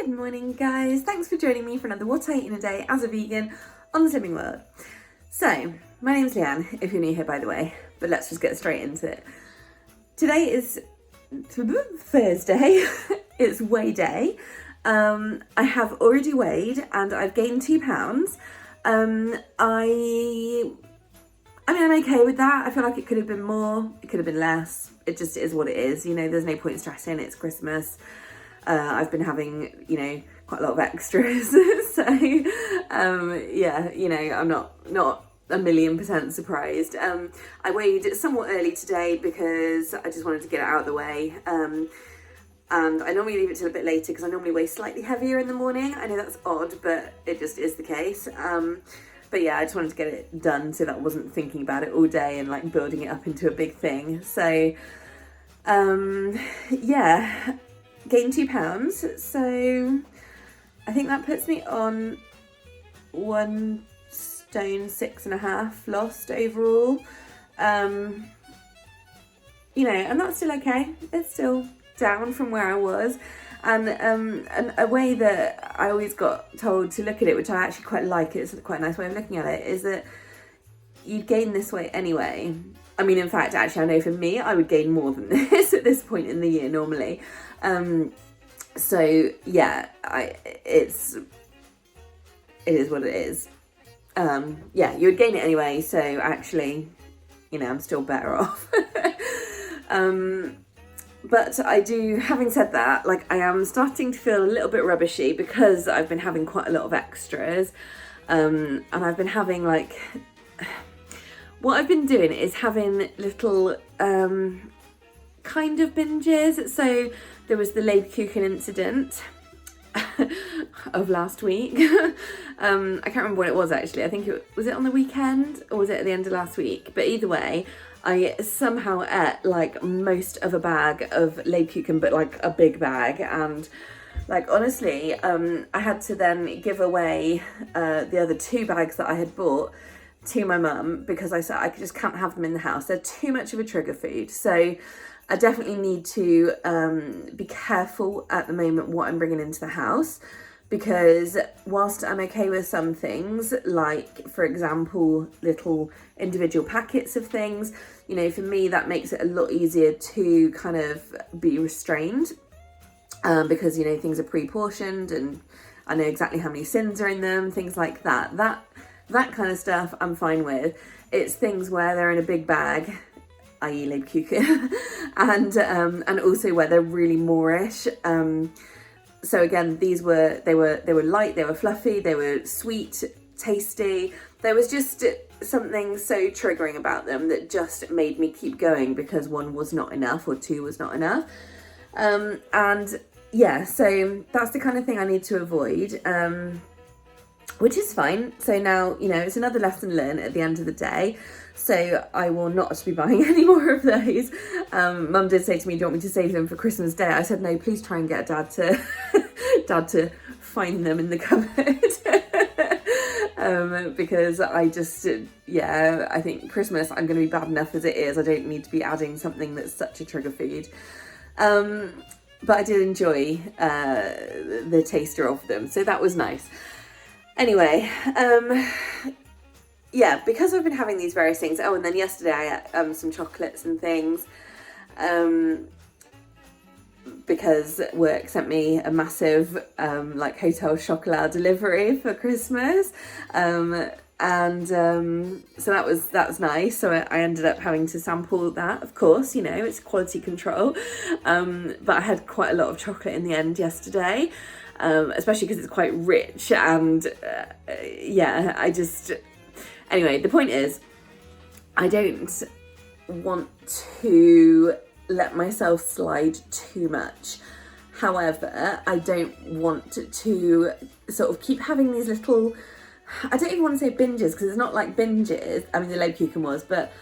Good morning, guys. Thanks for joining me for another What I Eat in a Day as a vegan on the Slimming World. So, my name's Leanne, if you're new here, by the way, but let's just get straight into it. Today is Thursday. It's weigh day. I have already weighed and I've gained 2 pounds. I mean, I'm okay with that. I feel like it could have been more, it could have been less. It just is what it is. You know, there's no point in stressing. It's Christmas. I've been having, quite a lot of extras. So, yeah, I'm not 1,000,000% surprised. I weighed somewhat early today because I just wanted to get it out of the way. And I normally leave it till a bit later because I normally weigh slightly heavier in the morning. I know that's odd, but it just is the case. But yeah, I just wanted to get it done so that I wasn't thinking about it all day and like building it up into a big thing. So, yeah, gained 2 pounds. So I think that puts me on 1 stone 6.5 lost overall. And that's still okay. It's still down from where I was. And a way that I always got told to look at it, which I actually quite like, it's quite a nice way of looking at it, is that you'd gain this weight anyway. I mean, in fact, actually, I know for me, I would gain more than this at this point in the year normally. So yeah, it is what it is. Yeah, you would gain it anyway. So actually, I'm still better off. But I do, having said that, I am starting to feel a little bit rubbishy because I've been having quite a lot of extras. And I've been having what I've been doing is having little kind of binges. So there was the Leibkuchen incident of last week. I can't remember what it was actually. I think was it on the weekend or was it at the end of last week? But either way, I somehow ate most of a bag of Leibkuchen, but a big bag, and honestly, I had to then give away the other 2 bags that I had bought to my mum because I said I just can't have them in the house. They're too much of a trigger food. So I definitely need to be careful at the moment what I'm bringing into the house, because whilst I'm okay with some things, like for example little individual packets of things, for me that makes it a lot easier to kind of be restrained, because things are pre-portioned and I know exactly how many sins are in them, things like that. That kind of stuff I'm fine with. It's things where they're in a big bag, i.e. Leibkuchen, and also where they're really moreish. So again, they were light, they were fluffy, they were sweet, tasty. There was just something so triggering about them that just made me keep going because 1 was not enough or 2 was not enough. And yeah, so that's the kind of thing I need to avoid. Which is fine. So now, it's another lesson learned at the end of the day. So I will not be buying any more of those. Mum did say to me, do you want me to save them for Christmas Day? I said, no, please try and get Dad to find them in the cupboard. Because I just, I think Christmas, I'm going to be bad enough as it is. I don't need to be adding something that's such a trigger food. But I did enjoy the taster of them. So that was nice. Anyway, yeah, because I've been having these various things. Oh, and then yesterday I ate some chocolates and things, because work sent me a massive hotel chocolat delivery for Christmas, and so that was nice. So I ended up having to sample that, of course, it's quality control, but I had quite a lot of chocolate in the end yesterday. Especially because it's quite rich, and anyway, the point is I don't want to let myself slide too much. However, I don't want to sort of keep having these little, I don't even want to say binges because it's not like binges, I mean the Leibkuchen was, but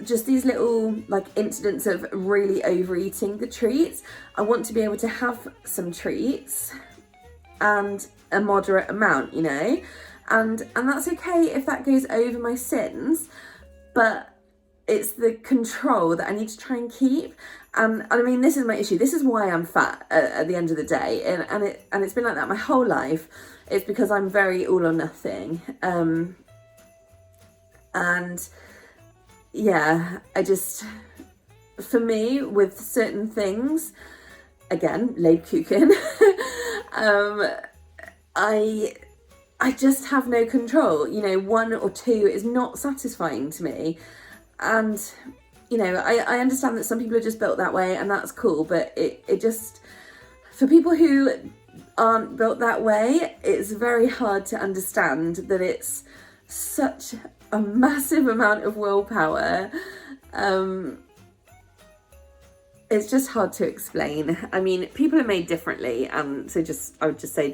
just these little incidents of really overeating the treats. I want to be able to have some treats and a moderate amount, and that's okay if that goes over my sins, but it's the control that I need to try and keep. And I mean, this is my issue. This is why I'm fat at the end of the day. And it's been like that my whole life. It's because I'm very all or nothing. And yeah, for me, with certain things, again, Lebkuchen, I just have no control. You know, 1 or 2 is not satisfying to me. And, you know, I understand that some people are just built that way, and that's cool, but it just, for people who aren't built that way, it's very hard to understand that it's such a massive amount of willpower. It's just hard to explain. I mean, people are made differently, and so I would just say,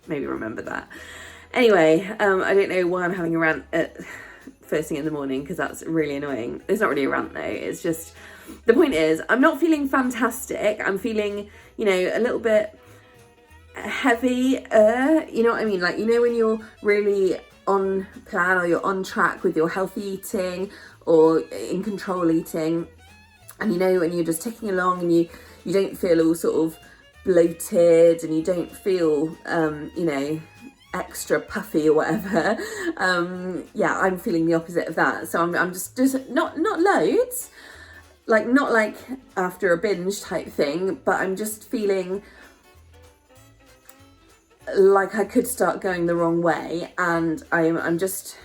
maybe remember that. Anyway, I don't know why I'm having a rant at first thing in the morning, because that's really annoying. It's not really a rant though, it's just, the point is, I'm not feeling fantastic. I'm feeling, you know, a little bit heavier, you know what I mean? Like, you know, when you're really on plan, or you're on track with your healthy eating, or in control eating, and you know, when you're just ticking along, and you don't feel all sort of bloated, and you don't feel, you know, extra puffy or whatever. Yeah, I'm feeling the opposite of that. So I'm just not loads, like not like after a binge type thing, but I'm just feeling like I could start going the wrong way, and I'm just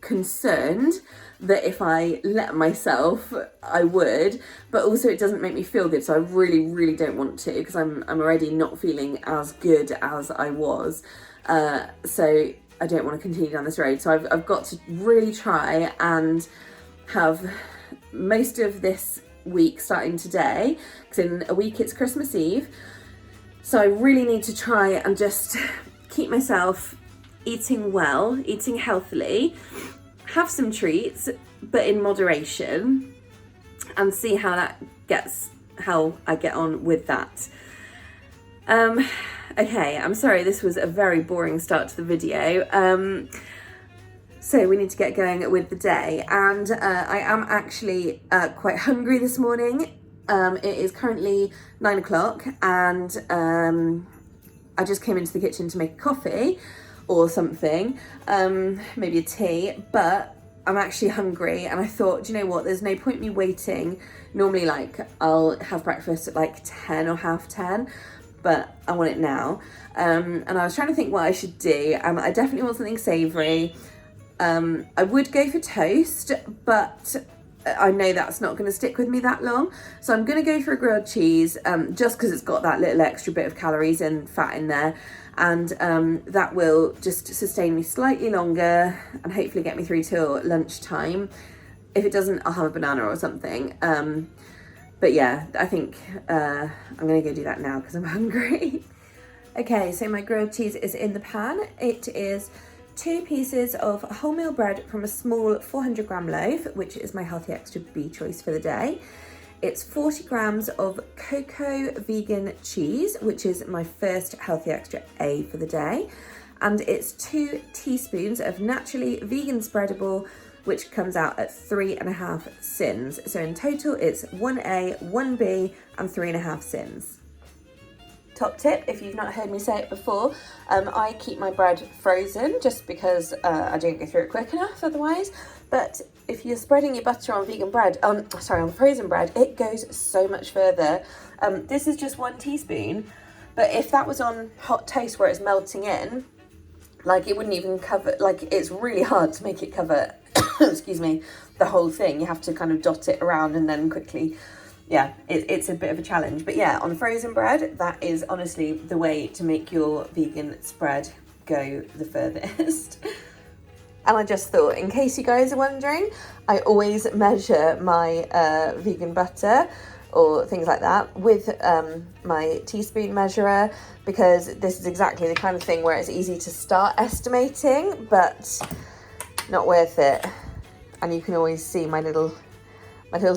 concerned that if I let myself, I would, but also it doesn't make me feel good. So I really, really don't want to, because I'm already not feeling as good as I was. So I don't want to continue down this road. So I've got to really try and have most of this week starting today, because in a week it's Christmas Eve. So I really need to try and just keep myself eating well, eating healthily, have some treats, but in moderation, and see how I get on with that. Okay, I'm sorry, this was a very boring start to the video. So we need to get going with the day, and I am actually quite hungry this morning. It is currently 9 o'clock, and I just came into the kitchen to make a coffee or something, maybe a tea, but I'm actually hungry, and I thought, do you know what, there's no point me waiting. Normally, like, I'll have breakfast at like 10 or half 10, but I want it now. And I was trying to think what I should do. I definitely want something savoury. I would go for toast, but I know that's not going to stick with me that long. So I'm going to go for a grilled cheese, just because it's got that little extra bit of calories and fat in there. And that will just sustain me slightly longer and hopefully get me through till lunchtime. If it doesn't, I'll have a banana or something. But yeah, I think I'm going to go do that now because I'm hungry. Okay, so my grilled cheese is in the pan. It is 2 pieces of wholemeal bread from a small 400 gram loaf, which is my Healthy Extra B choice for the day. It's 40 grams of cocoa vegan cheese, which is my first Healthy Extra A for the day. And it's 2 teaspoons of naturally vegan spreadable, which comes out at 3.5 sins. So in total, it's 1A, 1B, and 3.5 sins. Top tip, if you've not heard me say it before, I keep my bread frozen just because I don't go through it quick enough otherwise. But if you're spreading your butter on vegan bread, on frozen bread, it goes so much further. This is just 1 teaspoon, but if that was on hot toast where it's melting in, like it wouldn't even cover, like it's really hard to make it cover, excuse me, the whole thing. You have to kind of dot it around and then quickly, yeah, it's a bit of a challenge. But yeah, on frozen bread, that is honestly the way to make your vegan spread go the furthest. And I just thought, in case you guys are wondering, I always measure my vegan butter or things like that with my teaspoon measurer, because this is exactly the kind of thing where it's easy to start estimating, but not worth it. And you can always see my little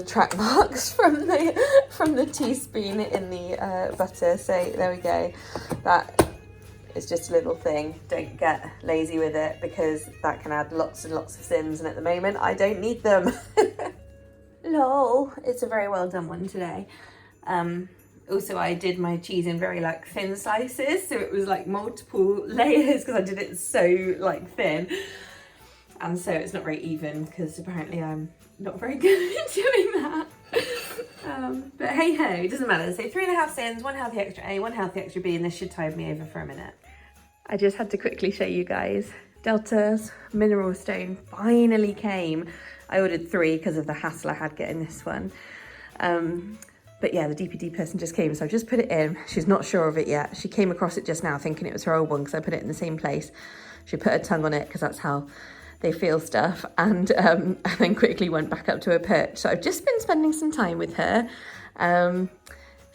track marks from the teaspoon in the butter. So there we go. That is just a little thing. Don't get lazy with it, because that can add lots and lots of sins, and at the moment I don't need them. Lol, it's a very well done one today. Also, I did my cheese in very like thin slices, so it was like multiple layers because I did it so like thin, and so it's not very even because apparently I'm not very good at doing that. But hey ho, it doesn't matter. So 3.5 sins, 1 healthy extra A, 1 healthy extra B, and this should tide me over for a minute. I just had to quickly show you guys. Delta's mineral stone finally came. I ordered 3 because of the hassle I had getting this one. But yeah, the DPD person just came, so I just put it in. She's not sure of it yet. She came across it just now thinking it was her old one because I put it in the same place. She put her tongue on it because that's how they feel stuff, and then quickly went back up to her perch. So I've just been spending some time with her so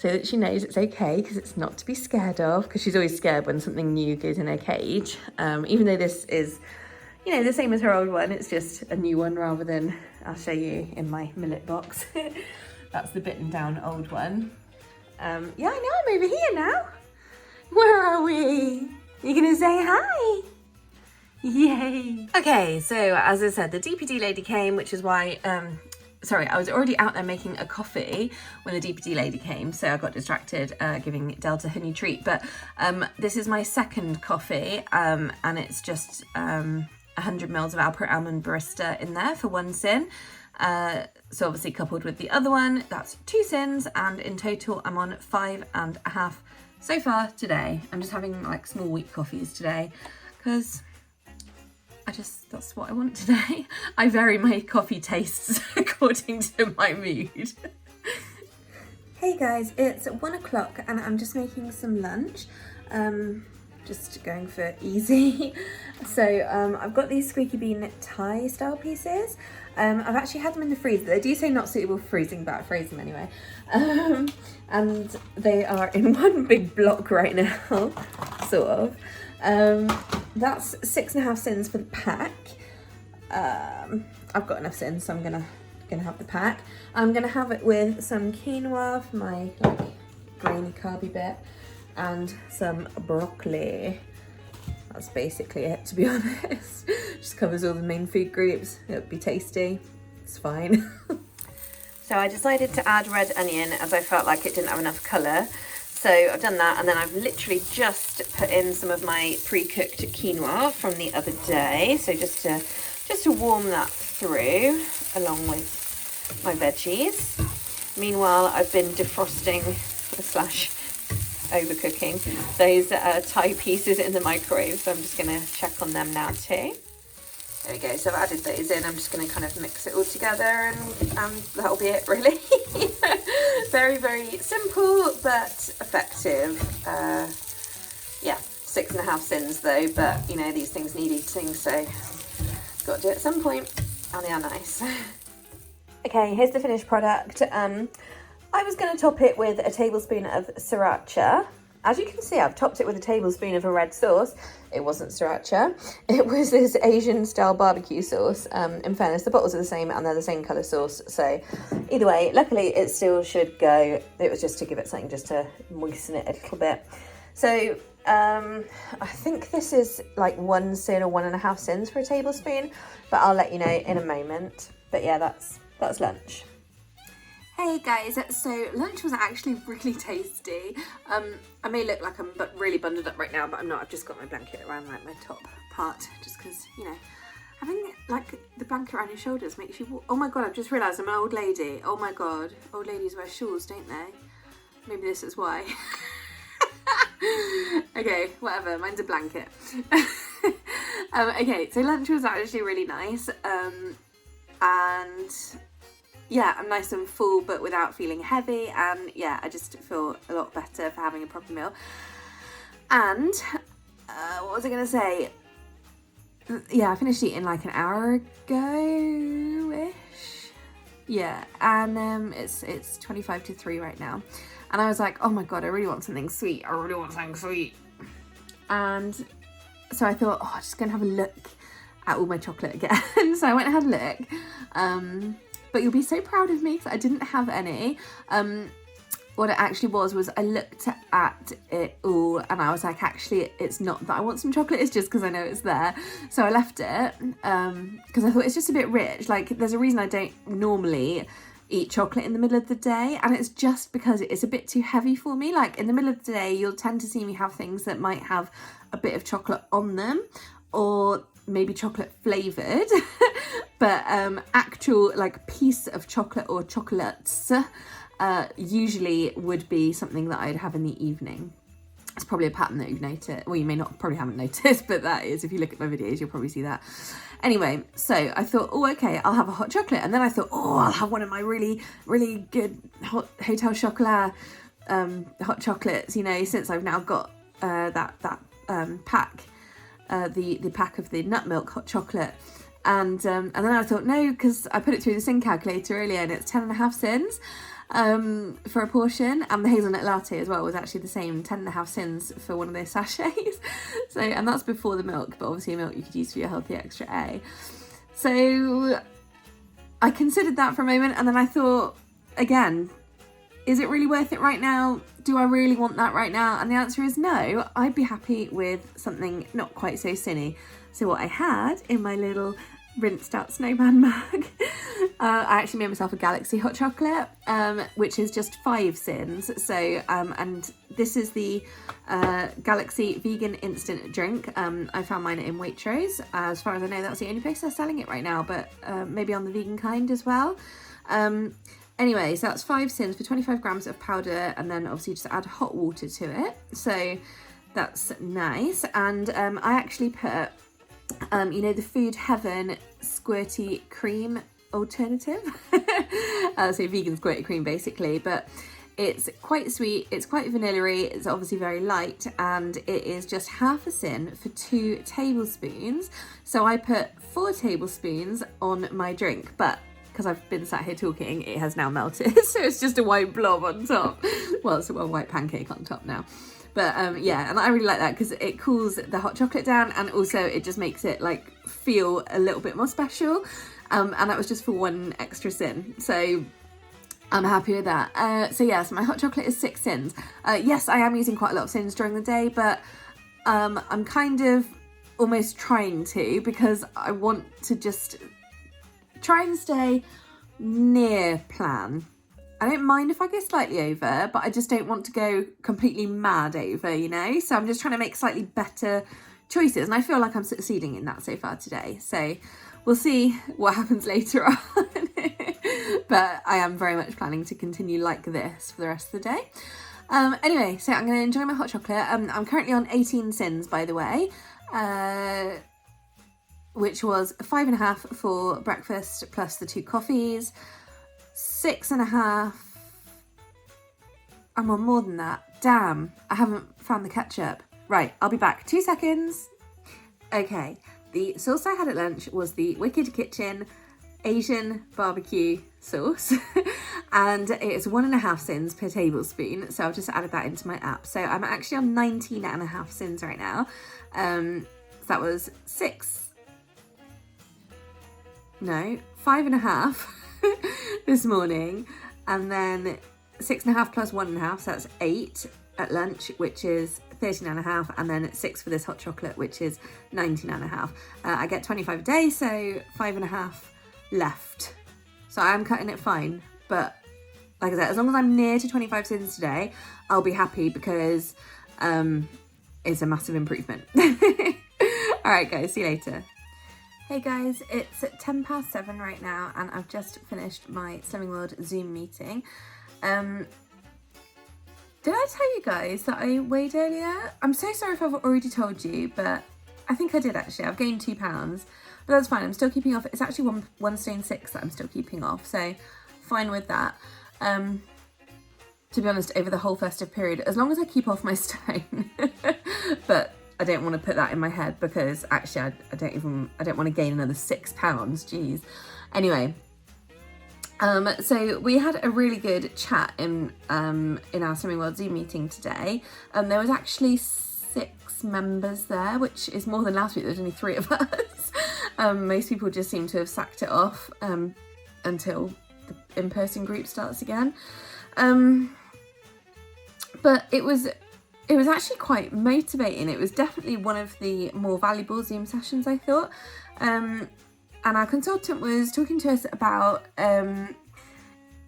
that she knows it's okay, because it's not to be scared of, because she's always scared when something new goes in her cage. Even though this is, you know, the same as her old one, it's just a new one rather than, I'll show you in my millet box. That's the bitten down old one. Yeah, I know, I'm over here now. Where are we? You gonna say hi? Yay. Okay, so as I said, the DPD lady came, which is why, sorry, I was already out there making a coffee when the DPD lady came, so I got distracted giving Delta her new treat. But this is my second coffee, and it's just 100 mils of Alpro Almond Barista in there for 1 sin. So obviously coupled with the other one, that's 2 sins, and in total I'm on 5.5 so far today. I'm just having like small wheat coffees today because that's what I want today. I vary my coffee tastes according to my mood. Hey guys, it's 1 o'clock and I'm just making some lunch. Just going for easy. So I've got these squeaky bean Thai style pieces. I've actually had them in the freezer. They do say not suitable for freezing, but I freeze them anyway. And they are in one big block right now, sort of. That's 6.5 sins for the pack. I've got enough sins, so I'm gonna have the pack. I'm gonna have it with some quinoa for my like grainy carby bit, and some broccoli. That's basically it, to be honest. Just covers all the main food groups. It'll be tasty. It's fine. So I decided to add red onion as I felt like it didn't have enough colour. So I've done that, and then I've literally just put in some of my pre-cooked quinoa from the other day. So just to warm that through along with my veggies. Meanwhile, I've been defrosting / overcooking those Thai pieces in the microwave, so I'm just going to check on them now too. There we go, so I've added those in. I'm just going to kind of mix it all together, and that'll be it really. Very, very simple but effective. Yeah, 6.5 sins though, but you know, these things need eating, so got to do it at some point, and they are nice. Okay, here's the finished product. I was going to top it with a tablespoon of sriracha. As you can see, I've topped it with a tablespoon of a red sauce. It wasn't sriracha. It was this Asian style barbecue sauce. In fairness, the bottles are the same and they're the same colour sauce. So either way, luckily it still should go. It was just to give it something just to moisten it a little bit. So I think this is like 1 sin or 1.5 sins for a tablespoon, but I'll let you know in a moment. But yeah, that's lunch. Hey guys, so lunch was actually really tasty. I may look like I'm really bundled up right now, but I'm not. I've just got my blanket around like my top part, just because, you know, having like the blanket around your shoulders makes you walk. Oh my god, I've just realised I'm an old lady. Oh my god, old ladies wear shawls, don't they? Maybe this is why. Okay, whatever, mine's a blanket. Okay, so lunch was actually really nice. And yeah, I'm nice and full but without feeling heavy, and yeah, I just feel a lot better for having a proper meal. And what was I going to say? Yeah, I finished eating like an hour ago-ish. Yeah, and it's 25 to 3 right now. And I was like, oh my god, I really want something sweet. And so I thought, I'm just going to have a look at all my chocolate again. So I went and had a look. But you'll be so proud of me because I didn't have any. What it actually was I looked at it all and I was like, actually, it's not that I want some chocolate, it's just because I know it's there. So I left it because I thought it's just a bit rich. Like, there's a reason I don't normally eat chocolate in the middle of the day, and it's just because it's a bit too heavy for me. Like in the middle of the day, you'll tend to see me have things that might have a bit of chocolate on them, or maybe chocolate flavoured, but actual like piece of chocolate or chocolates usually would be something that I'd have in the evening. It's probably a pattern that you've noticed. Well, you may not, probably haven't noticed, but that is, if you look at my videos, you'll probably see that. Anyway, so I thought, oh, okay, I'll have a hot chocolate. And then I thought, oh, I'll have one of my really, really good hot Hotel Chocolat hot chocolates, you know, since I've now got that pack, the pack of the nut milk hot chocolate. And then I thought, no, because I put it through the sin calculator earlier, and it's 10.5 cents for a portion, and the hazelnut latte as well was actually the same, 10.5 cents for one of those sachets. So, and that's before the milk, but obviously milk you could use for your healthy extra A. So I considered that for a moment, and then I thought, again, is it really worth it right now? Do I really want that right now? And the answer is no. I'd be happy with something not quite so sinny. So what I had in my little rinsed out snowman mug, I actually made myself a Galaxy hot chocolate, which is just 5 sins. So, and this is the Galaxy vegan instant drink. I found mine in Waitrose. As far as I know, that's the only place they're selling it right now, but maybe on the vegan kind as well. Anyway, so that's 5 sins for 25 grams of powder, and then obviously just add hot water to it. So that's nice. And I actually put, you know, the Food Heaven squirty cream alternative. So vegan squirty cream basically, but it's quite sweet, it's quite vanilla-y, it's obviously very light, and it is just half a sin for 2 tablespoons. So I put 4 tablespoons on my drink, but because I've been sat here talking, it has now melted. So it's just a white blob on top. Well, it's a white pancake on top now. But yeah, and I really like that because it cools the hot chocolate down, and also it just makes it like feel a little bit more special. And that was just for 1 extra sin. So I'm happy with that. So yes, my hot chocolate is 6 sins. Yes, I am using quite a lot of sins during the day, but I'm kind of almost trying to, because I want to just try and stay near plan. I don't mind if I go slightly over, but I just don't want to go completely mad over, you know? So I'm just trying to make slightly better choices, and I feel like I'm succeeding in that so far today. So we'll see what happens later on. But I am very much planning to continue like this for the rest of the day. Anyway, so I'm going to enjoy my hot chocolate. I'm currently on 18 sins, by the way, which was 5.5 for breakfast plus the 2 coffees. 6.5. I'm on more than that. Damn, I haven't found the ketchup. Right, I'll be back. 2 seconds. Okay, the sauce I had at lunch was the Wicked Kitchen Asian barbecue sauce, and it's 1.5 sins per tablespoon. So I've just added that into my app. So I'm actually on 19.5 sins right now. So that was 5.5 this morning, and then 6.5 plus 1.5, so that's 8 at lunch, which is 13.5, and then 6 for this hot chocolate, which is 19.5. I get 25 a day, so 5.5 left. So I am cutting it fine, but like I said, as long as I'm near to 25 sins today, I'll be happy, because it's a massive improvement. All right, guys, see you later. Hey guys, it's 7:10 right now, and I've just finished my Slimming World Zoom meeting. Did I tell you guys that I weighed earlier? I'm so sorry if I've already told you, but I think I did actually. I've gained 2 pounds, but that's fine. I'm still keeping off. It's actually 1 stone 6 that I'm still keeping off, so fine with that. To be honest, over the whole festive period, as long as I keep off my stone, but I don't want to put that in my head, because actually I don't want to gain another 6 pounds. Jeez. Anyway, so we had a really good chat in our Slimming World Zoom meeting today. There was actually 6 members there, which is more than last week. There was only 3 of us. Most people just seem to have sacked it off until the in-person group starts again. But it was actually quite motivating. It was definitely one of the more valuable Zoom sessions, I thought. And our consultant was talking to us about,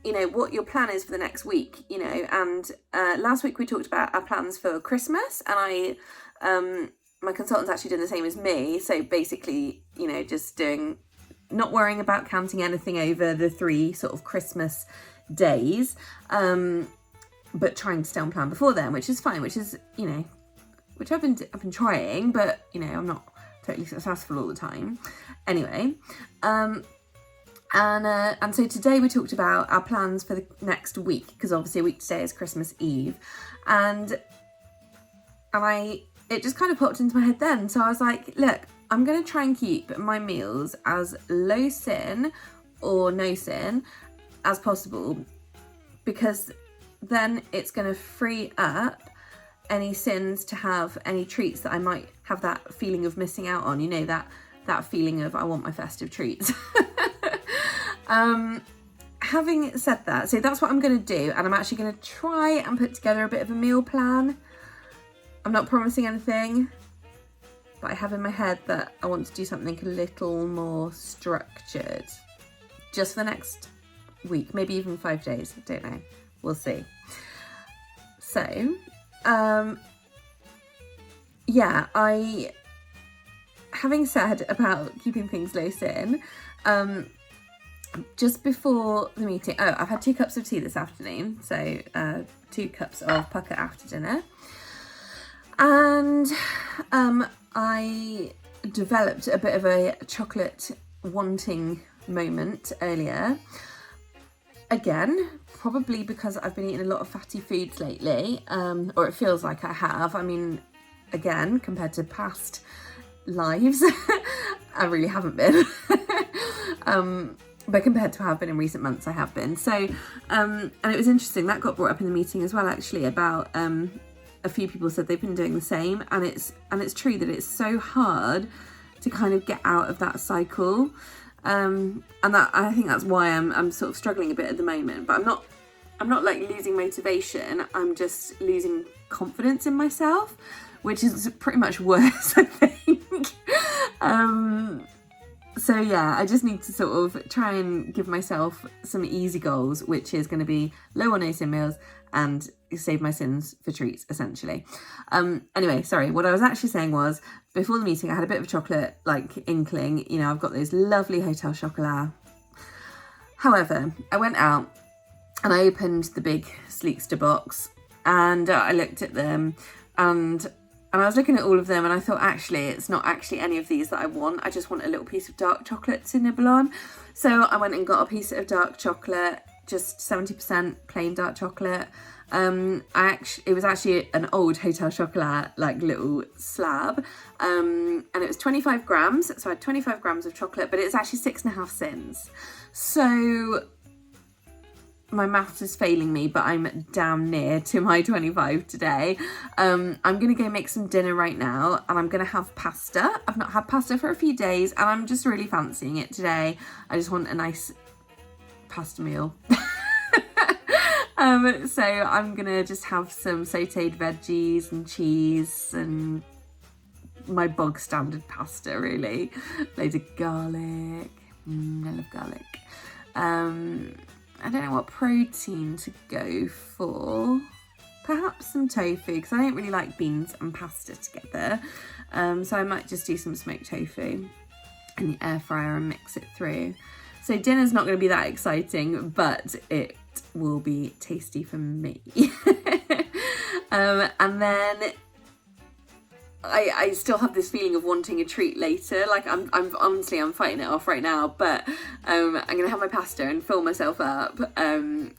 you know, what your plan is for the next week, you know. And last week we talked about our plans for Christmas, and my consultant's actually doing the same as me. So basically, you know, just not worrying about counting anything over the 3 sort of Christmas days, but trying to stay on plan before then, which is fine, which is, you know, which I've been trying, but, you know, I'm not totally successful all the time. Anyway, and so today we talked about our plans for the next week, because obviously a week today is Christmas Eve, and it just kind of popped into my head then. So I was like, look, I'm going to try and keep my meals as low sin or no sin as possible, because then it's going to free up any sins to have any treats that I might have that feeling of missing out on, you know, that feeling of I want my festive treats. Having said that, so that's what I'm going to do, and I'm actually going to try and put together a bit of a meal plan. I'm not promising anything, but I have in my head that I want to do something a little more structured just for the next week, maybe even 5 days, I don't know, we'll see. So yeah, having said about keeping things low sin, just before the meeting, I've had 2 cups of tea this afternoon, so 2 cups of pucker after dinner, and I developed a bit of a chocolate wanting moment earlier. Again, probably because I've been eating a lot of fatty foods lately, or it feels like I have. I mean, again, compared to past lives, I really haven't been. But compared to how I've been in recent months, I have been. So, and it was interesting, that got brought up in the meeting as well, actually, about a few people said they've been doing the same, and it's true that it's so hard to kind of get out of that cycle. And that, I think that's why I'm sort of struggling a bit at the moment, but I'm not like losing motivation, I'm just losing confidence in myself, which is pretty much worse, I think. So yeah, I just need to sort of try and give myself some easy goals, which is going to be low or no sin meals and save my sins for treats, essentially. Anyway, sorry, what I was actually saying was, before the meeting I had a bit of a chocolate like inkling, you know, I've got those lovely hotel chocolats. However, I went out and I opened the big Sleekster box, and I looked at them, and I was looking at all of them, and I thought, actually, it's not actually any of these that I want. I just want a little piece of dark chocolate to nibble on. So I went and got a piece of dark chocolate, just 70% plain dark chocolate. It was actually an old hotel chocolat, like little slab, and it was 25 grams. So I had 25 grams of chocolate, but it's actually 6.5 sins. So my maths is failing me, but I'm damn near to my 25 today. I'm gonna go make some dinner right now, and I'm gonna have pasta. I've not had pasta for a few days, and I'm just really fancying it today. I just want a nice pasta meal. So I'm gonna just have some sauteed veggies and cheese and my bog standard pasta, really. Loads of garlic. I love garlic. I don't know what protein to go for. Perhaps some tofu, because I don't really like beans and pasta together. So I might just do some smoked tofu in the air fryer and mix it through. So dinner's not going to be that exciting, but it will be tasty for me. And then I still have this feeling of wanting a treat later. Like I'm honestly, I'm fighting it off right now, but I'm gonna have my pasta and fill myself up, and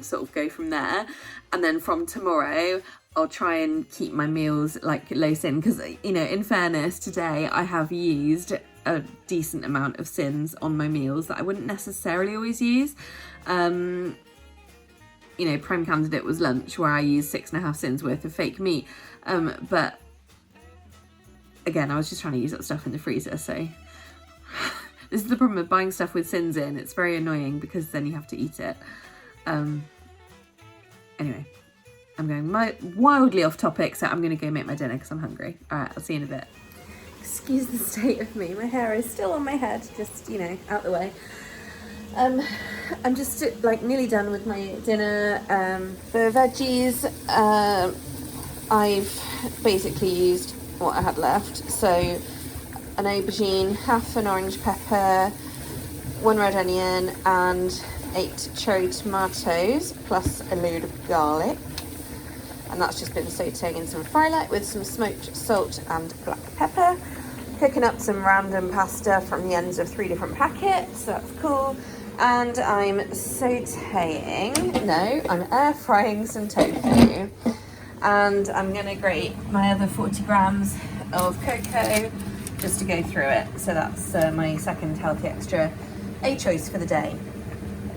sort of go from there. And then from tomorrow, I'll try and keep my meals like low sin, because, you know, in fairness, today I have used a decent amount of sins on my meals that I wouldn't necessarily always use. You know, prime candidate was lunch, where I used 6.5 sins worth of fake meat. But again, I was just trying to use that stuff in the freezer. So this is the problem with buying stuff with sins in. It's very annoying because then you have to eat it. Anyway, I'm going wildly off topic, so I'm going to go make my dinner because I'm hungry. All right, I'll see you in a bit. Excuse the state of me. My hair is still on my head, just, you know, out the way. I'm just like nearly done with my dinner. For veggies, I've basically used what I had left. So an aubergine, half an orange pepper, 1 red onion and 8 cherry tomatoes, plus a load of garlic. And that's just been sauteing in some fry light with some smoked salt and black pepper. Cooking up some random pasta from the ends of 3 different packets, so that's cool. And I'm air frying some tofu. And I'm gonna grate my other 40 grams of cocoa just to go through it. So that's my second healthy extra A choice for the day.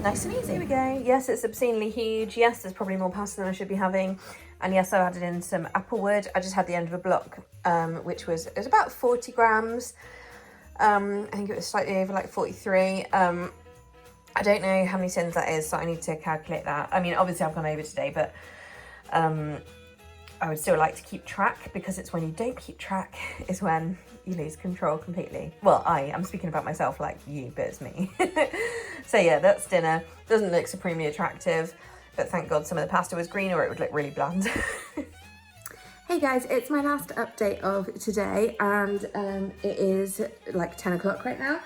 Nice and easy. Here we go. Yes, it's obscenely huge. Yes, there's probably more pasta than I should be having. And yes, I added in some applewood. I just had the end of a block, which was about 40 grams. I think it was slightly over like 43. I don't know how many tins that is, so I need to calculate that. I mean, obviously I've gone over today, but I would still like to keep track, because it's when you don't keep track is when you lose control completely. Well, I'm speaking about myself like you, but it's me. So yeah, that's dinner. Doesn't look supremely attractive, but thank God some of the pasta was green or it would look really bland. Hey guys, it's my last update of today, and it is like 10 o'clock right now.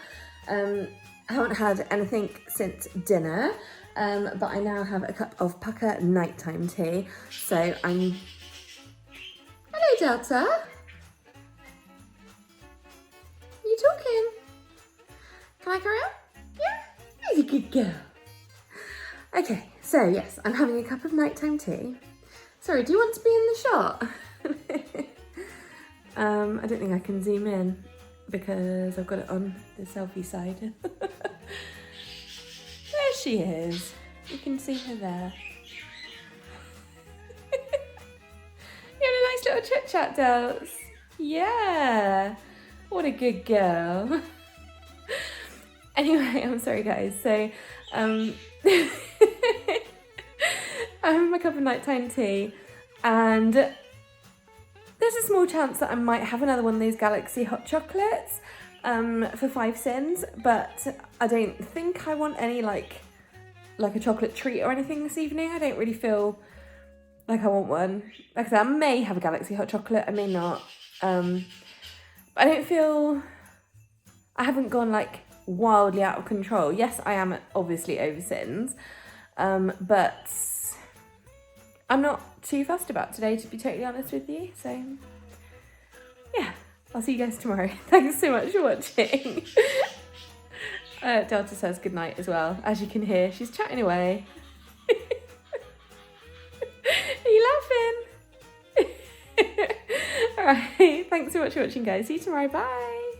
I haven't had anything since dinner, but I now have a cup of Pucker nighttime tea. So I'm... Hello, Delta. Are you talking? Can I carry on? Yeah? You're a good girl. Okay, so yes, I'm having a cup of nighttime tea. Sorry, do you want to be in the shot? I don't think I can zoom in because I've got it on the selfie side. There she is. You can see her there. You had a nice little chit chat, Dels. Yeah. What a good girl. Anyway, I'm sorry guys. So, I'm having my cup of nighttime tea, and there's a small chance that I might have another one of these Galaxy hot chocolates for 5 cents, but I don't think I want any like a chocolate treat or anything this evening. I don't really feel like I want one. Like I said, I may have a Galaxy hot chocolate, I may not. But I don't feel, I haven't gone like wildly out of control. Yes, I am obviously over sins, but I'm not too fussed about today, to be totally honest with you. So yeah, I'll see you guys tomorrow. Thanks so much for watching. Delta says goodnight as well. As you can hear, she's chatting away. Are you laughing? Alright, thanks so much for watching guys. See you tomorrow, bye.